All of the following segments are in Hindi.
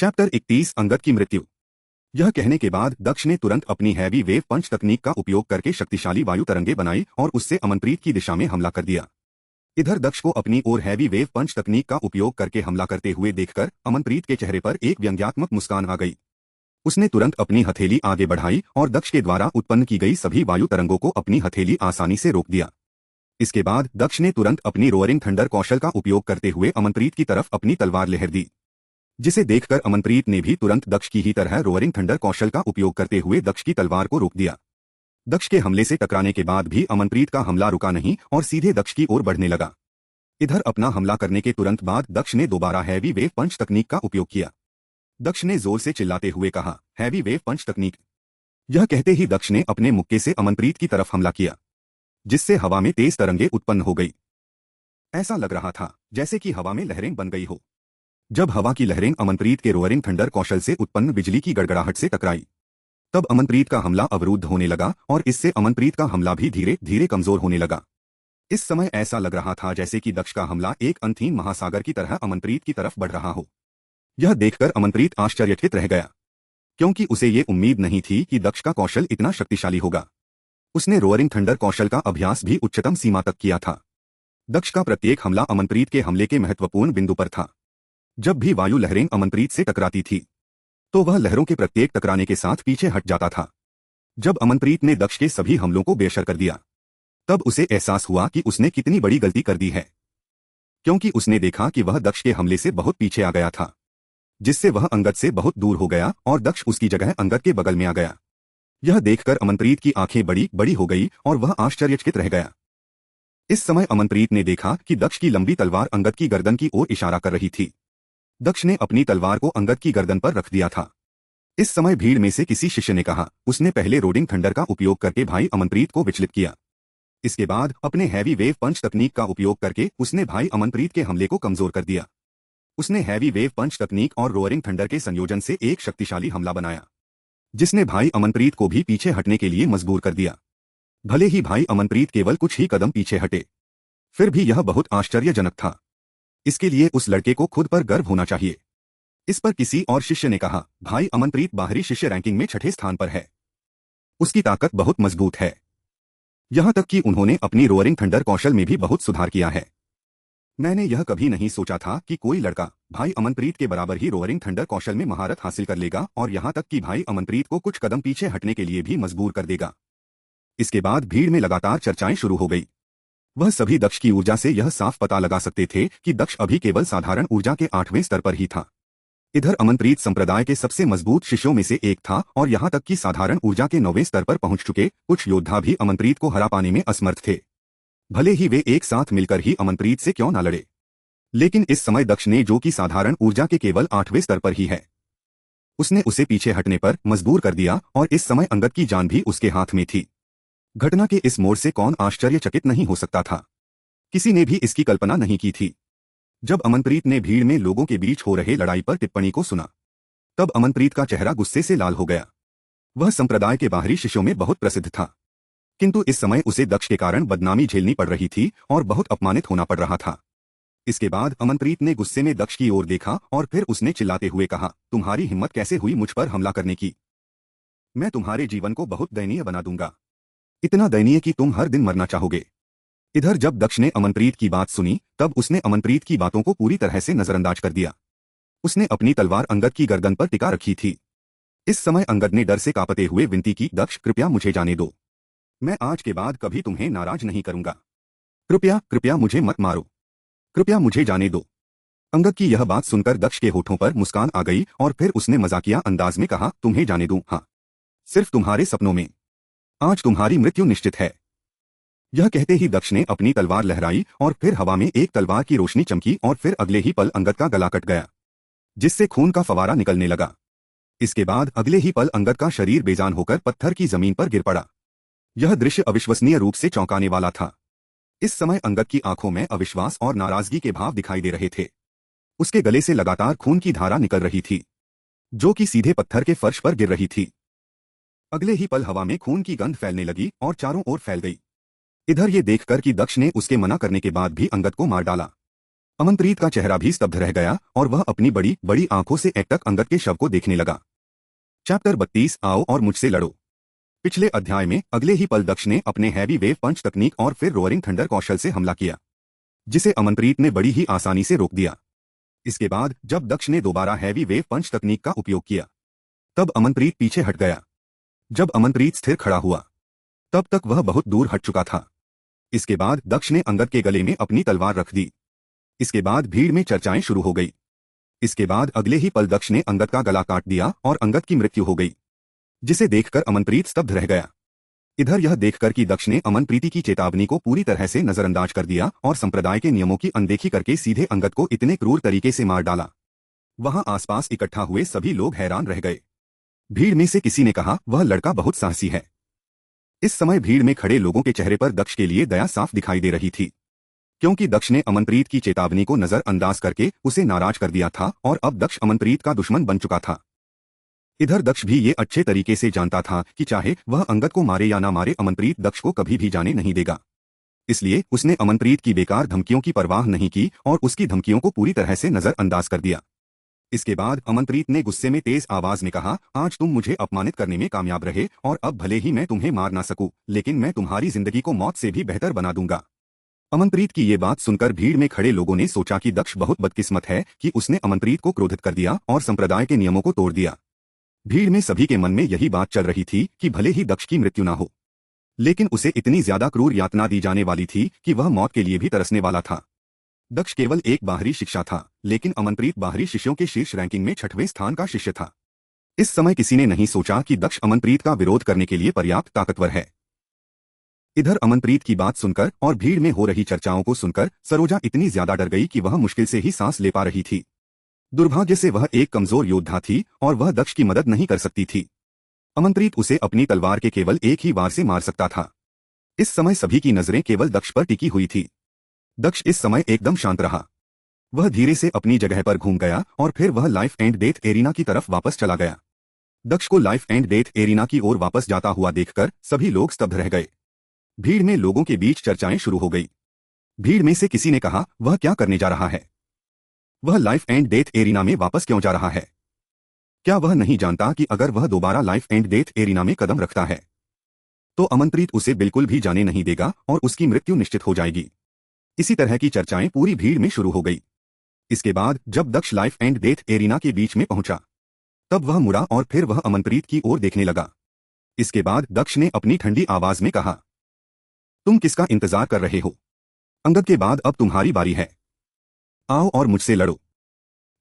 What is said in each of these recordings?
चैप्टर 31 अंगद की मृत्यु। यह कहने के बाद दक्ष ने तुरंत अपनी हैवी वेव पंच तकनीक का उपयोग करके शक्तिशाली वायु तरंगे बनाई और उससे अमनप्रीत की दिशा में हमला कर दिया। इधर दक्ष को अपनी ओर हैवी वेव पंच तकनीक का उपयोग करके हमला करते हुए देखकर अमनप्रीत के चेहरे पर एक व्यंग्यात्मक मुस्कान आ गई। उसने तुरंत अपनी हथेली आगे बढ़ाई और दक्ष के द्वारा उत्पन्न की गई सभी वायु तरंगों को अपनी हथेली आसानी से रोक दिया। इसके बाद दक्ष ने तुरंत अपनी रोअरिंग थंडर कौशल का उपयोग करते हुए अमनप्रीत की तरफ अपनी तलवार लहर दी, जिसे देखकर अमनप्रीत ने भी तुरंत दक्ष की ही तरह रोअरिंग थंडर कौशल का उपयोग करते हुए दक्ष की तलवार को रोक दिया। दक्ष के हमले से टकराने के बाद भी अमनप्रीत का हमला रुका नहीं और सीधे दक्ष की ओर बढ़ने लगा। इधर अपना हमला करने के तुरंत बाद दक्ष ने दोबारा हैवी वेव पंच तकनीक का उपयोग किया। दक्ष ने जोर से चिल्लाते हुए कहा, हैवी वेव पंच तकनीक। यह कहते ही दक्ष ने अपने मुक्के से अमनप्रीत की तरफ हमला किया, जिससे हवा में तेज तरंगे उत्पन्न हो गई। ऐसा लग रहा था जैसे कि हवा में लहरें बन गई हो। जब हवा की लहरें अमनप्रीत के रोअरिंग थंडर कौशल से उत्पन्न बिजली की गड़गड़ाहट से टकराई, तब अमनप्रीत का हमला अवरुद्ध होने लगा और इससे अमनप्रीत का हमला भी धीरे धीरे कमजोर होने लगा। इस समय ऐसा लग रहा था जैसे कि दक्ष का हमला एक अनथीन महासागर की तरह अमनप्रीत की तरफ बढ़ रहा हो। यह देखकर अमनप्रीत आश्चर्यचकित रह गया, क्योंकि उसे ये उम्मीद नहीं थी कि दक्ष का कौशल इतना शक्तिशाली होगा। उसने रोअरिंग थंडर कौशल का अभ्यास भी उच्चतम सीमा तक किया था। दक्ष का प्रत्येक हमला अमनप्रीत के हमले के महत्वपूर्ण बिंदु पर था। जब भी वायु लहरें अमनप्रीत से टकराती थी, तो वह लहरों के प्रत्येक टकराने के साथ पीछे हट जाता था। जब अमनप्रीत ने दक्ष के सभी हमलों को बेअसर कर दिया, तब उसे एहसास हुआ कि उसने कितनी बड़ी गलती कर दी है, क्योंकि उसने देखा कि वह दक्ष के हमले से बहुत पीछे आ गया था, जिससे वह अंगद से बहुत दूर हो गया और दक्ष उसकी जगह अंगद के बगल में आ गया। यह देखकर अमनप्रीत की आंखें बड़ी बड़ी हो गई और वह आश्चर्यचकित रह गया। इस समय अमनप्रीत ने देखा कि दक्ष की लंबी तलवार अंगद की गर्दन की ओर इशारा कर रही थी। दक्ष ने अपनी तलवार को अंगद की गर्दन पर रख दिया था। इस समय भीड़ में से किसी शिष्य ने कहा, उसने पहले रोडिंग थंडर का उपयोग करके भाई अमनप्रीत को विचलित किया। इसके बाद अपने हैवी वेव पंच तकनीक का उपयोग करके उसने भाई अमनप्रीत के हमले को कमजोर कर दिया। उसने हैवी वेव पंच तकनीक और रोअरिंग थंडर के संयोजन से एक शक्तिशाली हमला बनाया, जिसने भाई अमनप्रीत को भी पीछे हटने के लिए मजबूर कर दिया। भले ही भाई अमनप्रीत केवल कुछ ही कदम पीछे हटे, फिर भी यह बहुत आश्चर्यजनक था। इसके लिए उस लड़के को खुद पर गर्व होना चाहिए। इस पर किसी और शिष्य ने कहा, भाई अमनप्रीत बाहरी शिष्य रैंकिंग में 6ठे स्थान पर है। उसकी ताकत बहुत मजबूत है। यहां तक कि उन्होंने अपनी रोअरिंग थंडर कौशल में भी बहुत सुधार किया है। मैंने यह कभी नहीं सोचा था कि कोई लड़का भाई अमनप्रीत के बराबर ही रोअरिंग थंडर कौशल में महारत हासिल कर लेगा और यहां तक कि भाई अमनप्रीत को कुछ कदम पीछे हटने के लिए भी मजबूर कर देगा। इसके बाद भीड़ में लगातार चर्चाएं शुरू हो गई। वह सभी दक्ष की ऊर्जा से यह साफ पता लगा सकते थे कि दक्ष अभी केवल साधारण ऊर्जा के 8वें स्तर पर ही था। इधर अमनप्रीत संप्रदाय के सबसे मजबूत शिष्यों में से एक था और यहां तक कि साधारण ऊर्जा के 9वें स्तर पर पहुंच चुके कुछ योद्धा भी अमनप्रीत को हरा पाने में असमर्थ थे, भले ही वे एक साथ मिलकर ही अमनप्रीत से क्यों न लड़े। लेकिन इस समय दक्ष ने, जो कि साधारण ऊर्जा के केवल 8वें स्तर पर ही है, उसने उसे पीछे हटने पर मजबूर कर दिया और इस समय अंगद की जान भी उसके हाथ में थी। घटना के इस मोड़ से कौन आश्चर्यचकित नहीं हो सकता था। किसी ने भी इसकी कल्पना नहीं की थी। जब अमनप्रीत ने भीड़ में लोगों के बीच हो रहे लड़ाई पर टिप्पणी को सुना, तब अमनप्रीत का चेहरा गुस्से से लाल हो गया। वह संप्रदाय के बाहरी शिष्यों में बहुत प्रसिद्ध था, किंतु इस समय उसे दक्ष के कारण बदनामी झेलनी पड़ रही थी और बहुत अपमानित होना पड़ रहा था। इसके बाद अमनप्रीत ने गुस्से में दक्ष की ओर देखा और फिर उसने चिल्लाते हुए कहा, तुम्हारी हिम्मत कैसे हुई मुझ पर हमला करने की? मैं तुम्हारे जीवन को बहुत दयनीय बना दूंगा, इतना दयनीय कि तुम हर दिन मरना चाहोगे। इधर जब दक्ष ने अमनप्रीत की बात सुनी, तब उसने अमनप्रीत की बातों को पूरी तरह से नजरअंदाज कर दिया। उसने अपनी तलवार अंगद की गर्दन पर टिका रखी थी। इस समय अंगद ने डर से कांपते हुए विनती की, दक्ष कृपया मुझे जाने दो। मैं आज के बाद कभी तुम्हें नाराज नहीं करूंगा। कृपया कृपया मुझे मत मारो। कृपया मुझे जाने दो। अंगद की यह बात सुनकर दक्ष के होठों पर मुस्कान आ गई और फिर उसने मजाकिया अंदाज में कहा, तुम्हें जाने दूं? हाँ, सिर्फ तुम्हारे सपनों में। आज तुम्हारी मृत्यु निश्चित है। यह कहते ही दक्ष ने अपनी तलवार लहराई और फिर हवा में एक तलवार की रोशनी चमकी और फिर अगले ही पल अंगद का गला कट गया, जिससे खून का फवारा निकलने लगा। इसके बाद अगले ही पल अंगद का शरीर बेजान होकर पत्थर की जमीन पर गिर पड़ा। यह दृश्य अविश्वसनीय रूप से चौंकाने वाला था। इस समय अंगद की आंखों में अविश्वास और नाराजगी के भाव दिखाई दे रहे थे। उसके गले से लगातार खून की धारा निकल रही थी, जो कि सीधे पत्थर के फर्श पर गिर रही थी। अगले ही पल हवा में खून की गंध फैलने लगी और चारों ओर फैल गई। इधर ये देखकर कि दक्ष ने उसके मना करने के बाद भी अंगद को मार डाला, अमनप्रीत का चेहरा भी स्तब्ध रह गया और वह अपनी बड़ी बड़ी आंखों से एकटक अंगद के शव को देखने लगा। चैप्टर 32 आओ और मुझसे लड़ो। पिछले अध्याय में अगले ही पल दक्ष ने अपने हैवी वेव पंच तकनीक और फिर रोअरिंग थंडर कौशल से हमला किया, जिसे अमनप्रीत ने बड़ी ही आसानी से रोक दिया। इसके बाद जब दक्ष ने दोबारा हैवी वेव पंच तकनीक का उपयोग किया, तब अमनप्रीत पीछे हट गया। जब अमनप्रीत स्थिर खड़ा हुआ, तब तक वह बहुत दूर हट चुका था। इसके बाद दक्ष ने अंगद के गले में अपनी तलवार रख दी। इसके बाद भीड़ में चर्चाएं शुरू हो गई। इसके बाद अगले ही पल दक्ष ने अंगद का गला काट दिया और अंगद की मृत्यु हो गई, जिसे देखकर अमनप्रीत स्तब्ध रह गया। इधर यह देखकर कि दक्ष ने अमनप्रीति की चेतावनी को पूरी तरह से नजरअंदाज कर दिया और संप्रदाय के नियमों की अनदेखी करके सीधे अंगद को इतने क्रूर तरीके से मार डाला, वहां आसपास इकट्ठा हुए सभी लोग हैरान रह गए। भीड़ में से किसी ने कहा, वह लड़का बहुत साहसी है। इस समय भीड़ में खड़े लोगों के चेहरे पर दक्ष के लिए दया साफ दिखाई दे रही थी, क्योंकि दक्ष ने अमनप्रीत की चेतावनी को नजरअंदाज करके उसे नाराज कर दिया था और अब दक्ष अमनप्रीत का दुश्मन बन चुका था। इधर दक्ष भी ये अच्छे तरीके से जानता था कि चाहे वह अंगद को मारे या ना मारे, अमनप्रीत दक्ष को कभी भी जाने नहीं देगा। इसलिए उसने अमनप्रीत की बेकार धमकियों की परवाह नहीं की और उसकी धमकियों को पूरी तरह से नजरअंदाज कर दिया। इसके बाद अमनप्रीत ने गुस्से में तेज आवाज में कहा, आज तुम मुझे अपमानित करने में कामयाब रहे और अब भले ही मैं तुम्हें मार ना सकूं, लेकिन मैं तुम्हारी जिंदगी को मौत से भी बेहतर बना दूंगा। अमनप्रीत की ये बात सुनकर भीड़ में खड़े लोगों ने सोचा कि दक्ष बहुत बदकिस्मत है कि उसने अमनप्रीत को क्रोधित कर दिया और संप्रदाय के नियमों को तोड़ दिया। भीड़ में सभी के मन में यही बात चल रही थी कि भले ही दक्ष की मृत्यु ना हो, लेकिन उसे इतनी ज्यादा क्रूर यातना दी जाने वाली थी कि वह मौत के लिए भी तरसने वाला था। दक्ष केवल एक बाहरी शिक्षा था, लेकिन अमनप्रीत बाहरी शिष्यों के शीर्ष रैंकिंग में 6वें स्थान का शिष्य था। इस समय किसी ने नहीं सोचा कि दक्ष अमनप्रीत का विरोध करने के लिए पर्याप्त ताकतवर है। इधर अमनप्रीत की बात सुनकर और भीड़ में हो रही चर्चाओं को सुनकर सरोजा इतनी ज्यादा डर गई कि वह मुश्किल से ही सांस ले पा रही थी। दुर्भाग्य से वह एक कमजोर योद्धा थी और वह दक्ष की मदद नहीं कर सकती थी। अमनप्रीत उसे अपनी तलवार के केवल एक ही वार से मार सकता था। इस समय सभी की नजरें केवल दक्ष पर टिकी हुई थी। दक्ष इस समय एकदम शांत रहा। वह धीरे से अपनी जगह पर घूम गया और फिर वह लाइफ एंड डेथ एरिना की तरफ वापस चला गया। दक्ष को लाइफ एंड डेथ एरिना की ओर वापस जाता हुआ देखकर सभी लोग स्तब्ध रह गए। भीड़ में लोगों के बीच चर्चाएं शुरू हो गई। भीड़ में से किसी ने कहा, वह क्या करने जा रहा है? वह लाइफ एंड डेथ एरिना में वापस क्यों जा रहा है? क्या वह नहीं जानता कि अगर वह दोबारा लाइफ एंड डेथ एरिना में कदम रखता है तो अमनप्रीत उसे बिल्कुल भी जाने नहीं देगा और उसकी मृत्यु निश्चित हो जाएगी? इसी तरह की चर्चाएं पूरी भीड़ में शुरू हो गई। इसके बाद जब दक्ष लाइफ एंड डेथ एरिना के बीच में पहुंचा, तब वह मुड़ा और फिर वह अमनप्रीत की ओर देखने लगा। इसके बाद दक्ष ने अपनी ठंडी आवाज में कहा, तुम किसका इंतजार कर रहे हो? अंगद के बाद अब तुम्हारी बारी है। आओ और मुझसे लड़ो।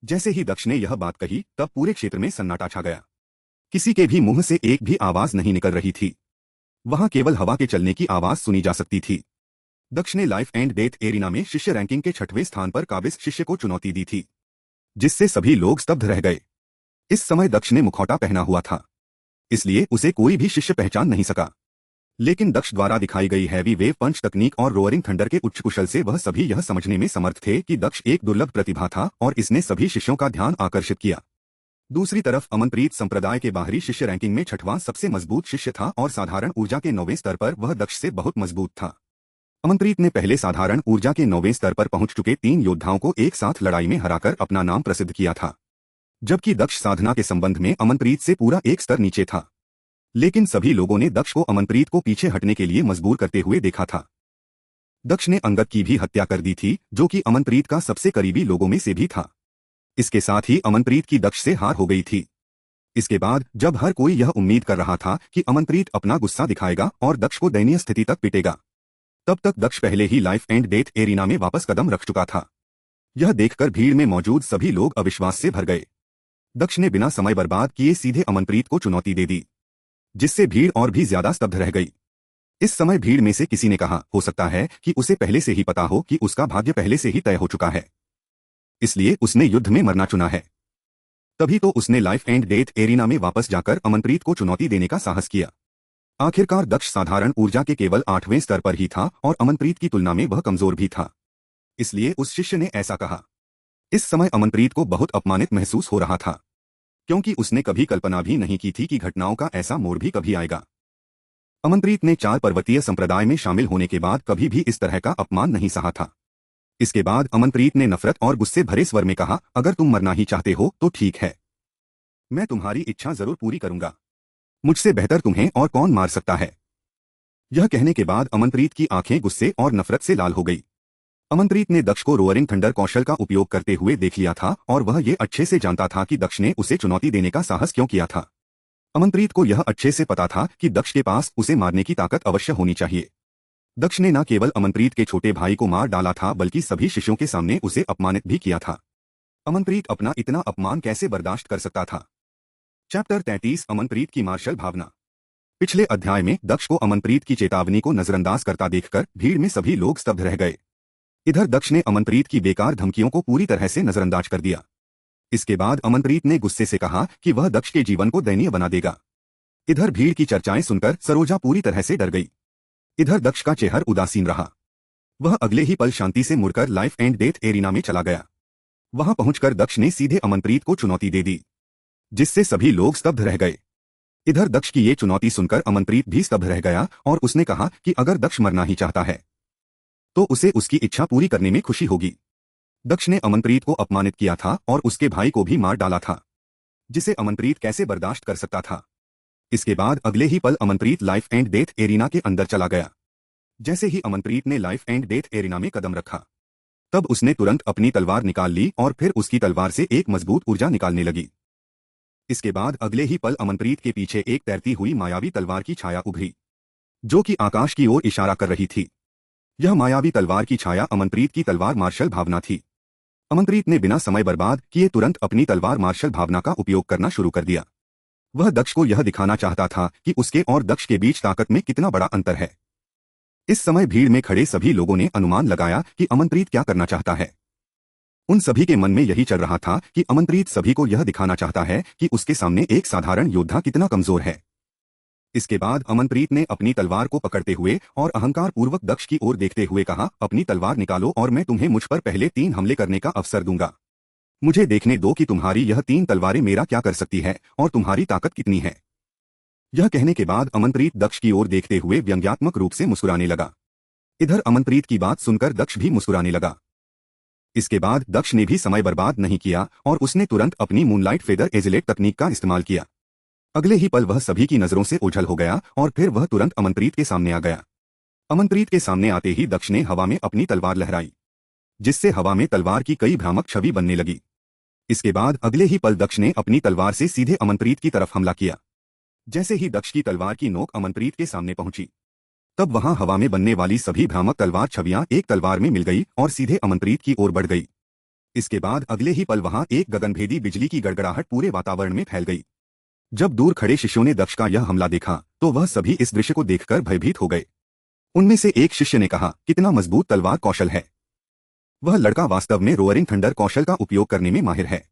जैसे ही दक्ष ने यह बात कही, तब पूरे क्षेत्र में सन्नाटा छा गया। किसी के भी मुंह से एक भी आवाज नहीं निकल रही थी। वहां केवल हवा के चलने की आवाज सुनी जा सकती थी। दक्ष ने लाइफ एंड डेथ एरिना में शिष्य रैंकिंग के 6वें स्थान पर काबिज शिष्य को चुनौती दी थी, जिससे सभी लोग स्तब्ध रह गए। इस समय दक्ष ने मुखौटा पहना हुआ था, इसलिए उसे कोई भी शिष्य पहचान नहीं सका। लेकिन दक्ष द्वारा दिखाई गई हैवी वेव पंच तकनीक और रोअरिंग थंडर के उच्च कुशल से वह सभी यह समझने में समर्थ थे कि दक्ष एक दुर्लभ प्रतिभा था और इसने सभी शिष्यों का ध्यान आकर्षित किया। दूसरी तरफ अमनप्रीत संप्रदाय के बाहरी शिष्य रैंकिंग में 6वां सबसे मजबूत शिष्य था और साधारण ऊर्जा के 9वें स्तर पर वह दक्ष से बहुत मजबूत था। अमनप्रीत ने पहले साधारण ऊर्जा के 9वें स्तर पर पहुंच चुके 3 योद्धाओं को एक साथ लड़ाई में हराकर अपना नाम प्रसिद्ध किया था, जबकि दक्ष साधना के संबंध में अमनप्रीत से पूरा एक स्तर नीचे था। लेकिन सभी लोगों ने दक्ष को अमनप्रीत को पीछे हटने के लिए मजबूर करते हुए देखा था। दक्ष ने अंगद की भी हत्या कर दी थी, जो कि अमनप्रीत का सबसे करीबी लोगों में से भी था। इसके साथ ही अमनप्रीत की दक्ष से हार हो गई थी। इसके बाद जब हर कोई यह उम्मीद कर रहा था कि अमनप्रीत अपना गुस्सा दिखाएगा और दक्ष को दयनीय स्थिति तक पिटेगा, तब तक दक्ष पहले ही लाइफ एंड डेथ एरिना में वापस कदम रख चुका था। यह देखकर भीड़ में मौजूद सभी लोग अविश्वास से भर गए। दक्ष ने बिना समय बर्बाद किए सीधे अमनप्रीत को चुनौती दे दी, जिससे भीड़ और भी ज्यादा स्तब्ध रह गई। इस समय भीड़ में से किसी ने कहा, हो सकता है कि उसे पहले से ही पता हो कि उसका भाग्य पहले से ही तय हो चुका है, इसलिए उसने युद्ध में मरना चुना है। तभी तो उसने लाइफ एंड डेथ एरिना में वापस जाकर अमनप्रीत को चुनौती देने का साहस किया। आखिरकार दक्ष साधारण ऊर्जा के केवल 8वें स्तर पर ही था और अमनप्रीत की तुलना में वह कमजोर भी था, इसलिए उस शिष्य ने ऐसा कहा। इस समय अमनप्रीत को बहुत अपमानित महसूस हो रहा था, क्योंकि उसने कभी कल्पना भी नहीं की थी कि घटनाओं का ऐसा मोड़ भी कभी आएगा। अमनप्रीत ने 4 पर्वतीय संप्रदाय में शामिल होने के बाद कभी भी इस तरह का अपमान नहीं सहा था। इसके बाद अमनप्रीत ने नफरत और गुस्से भरे स्वर में कहा, अगर तुम मरना ही चाहते हो तो ठीक है, मैं तुम्हारी इच्छा जरूर पूरी करूंगा। मुझसे बेहतर तुम्हें और कौन मार सकता है। यह कहने के बाद अमनप्रीत की आंखें गुस्से और नफरत से लाल हो गई। अमनप्रीत ने दक्ष को रोअरिंग थंडर कौशल का उपयोग करते हुए देख लिया था और वह ये अच्छे से जानता था कि दक्ष ने उसे चुनौती देने का साहस क्यों किया था। अमनप्रीत को यह अच्छे से पता था कि दक्ष के पास उसे मारने की ताकत अवश्य होनी चाहिए। दक्ष ने न केवल अमनप्रीत के छोटे भाई को मार डाला था बल्कि सभी शिष्यों के सामने उसे अपमानित भी किया था। अमनप्रीत अपना इतना अपमान कैसे बर्दाश्त कर सकता था। चैप्टर 33 अमनप्रीत की मार्शल भावना। पिछले अध्याय में दक्ष को अमनप्रीत की चेतावनी को नजरअंदाज करता देखकर भीड़ में सभी लोग स्तब्ध रह गए। इधर दक्ष ने अमनप्रीत की बेकार धमकियों को पूरी तरह से नजरअंदाज कर दिया। इसके बाद अमनप्रीत ने गुस्से से कहा कि वह दक्ष के जीवन को दयनीय बना देगा। इधर भीड़ की चर्चाएं सुनकर सरोजा पूरी तरह से डर गई। इधर दक्ष का चेहरा उदासीन रहा। वह अगले ही पल शांति से मुड़कर लाइफ एंड डेथ एरिना में चला गया। वहां पहुंचकर दक्ष ने सीधे अमनप्रीत को चुनौती दे दी, जिससे सभी लोग स्तब्ध रह गए। इधर दक्ष की ये चुनौती सुनकर अमनप्रीत भी स्तब्ध रह गया और उसने कहा कि अगर दक्ष मरना ही चाहता है तो उसे उसकी इच्छा पूरी करने में खुशी होगी। दक्ष ने अमनप्रीत को अपमानित किया था और उसके भाई को भी मार डाला था, जिसे अमनप्रीत कैसे बर्दाश्त कर सकता था। इसके बाद अगले ही पल Amanpreet life and death arena के अंदर चला गया। जैसे ही अमनप्रीत ने लाइफ एंड डेथ एरिना में कदम रखा, तब उसने तुरंत अपनी तलवार निकाल ली और फिर उसकी तलवार से एक मजबूत ऊर्जा निकालने लगी। इसके बाद अगले ही पल अमनप्रीत के पीछे एक तैरती हुई मायावी तलवार की छाया उभरी, जो कि आकाश की ओर इशारा कर रही थी। यह मायावी तलवार की छाया अमनप्रीत की तलवार मार्शल भावना थी। अमनप्रीत ने बिना समय बर्बाद किए तुरंत अपनी तलवार मार्शल भावना का उपयोग करना शुरू कर दिया। वह दक्ष को यह दिखाना चाहता था कि उसके और दक्ष के बीच ताकत में कितना बड़ा अंतर है। इस समय भीड़ में खड़े सभी लोगों ने अनुमान लगाया कि अमनप्रीत क्या करना चाहता है। उन सभी के मन में यही चल रहा था कि अमनप्रीत सभी को यह दिखाना चाहता है कि उसके सामने एक साधारण योद्धा कितना कमजोर है। इसके बाद अमनप्रीत ने अपनी तलवार को पकड़ते हुए और अहंकार पूर्वक दक्ष की ओर देखते हुए कहा, अपनी तलवार निकालो और मैं तुम्हें मुझ पर पहले 3 हमले करने का अवसर दूंगा। मुझे देखने दो कि तुम्हारी यह 3 तलवारें मेरा क्या कर सकती है और तुम्हारी ताकत कितनी है। यह कहने के बाद अमनप्रीत दक्ष की ओर देखते हुए व्यंग्यात्मक रूप से मुस्कुराने लगा। इधर अमनप्रीत की बात सुनकर दक्ष भी मुस्कुराने लगा। इसके बाद दक्ष ने भी समय बर्बाद नहीं किया और उसने तुरंत अपनी मूनलाइट फेदर एजिलेट तकनीक का इस्तेमाल किया। अगले ही पल वह सभी की नजरों से ओझल हो गया और फिर वह तुरंत अमनप्रीत के सामने आ गया। अमनप्रीत के सामने आते ही दक्ष ने हवा में अपनी तलवार लहराई, जिससे हवा में तलवार की कई भ्रामक छवि बनने लगी। इसके बाद अगले ही पल दक्ष ने अपनी तलवार से सीधे अमनप्रीत की तरफ हमला किया। जैसे ही दक्ष की तलवार की नोक अमनप्रीत के सामने पहुंची, तब वहां हवा में बनने वाली सभी भ्रामक तलवार छवियां एक तलवार में मिल गई और सीधे अमनप्रीत की ओर बढ़ गई। इसके बाद अगले ही पल वहां एक गगनभेदी बिजली की गड़गड़ाहट पूरे वातावरण में फैल गई। जब दूर खड़े शिष्यों ने दक्ष का यह हमला देखा तो वह सभी इस दृश्य को देखकर भयभीत हो गए। उनमें से एक शिष्य ने कहा, कितना मजबूत तलवार कौशल है। वह लड़का वास्तव में रोअरिंग थंडर कौशल का उपयोग करने में माहिर है।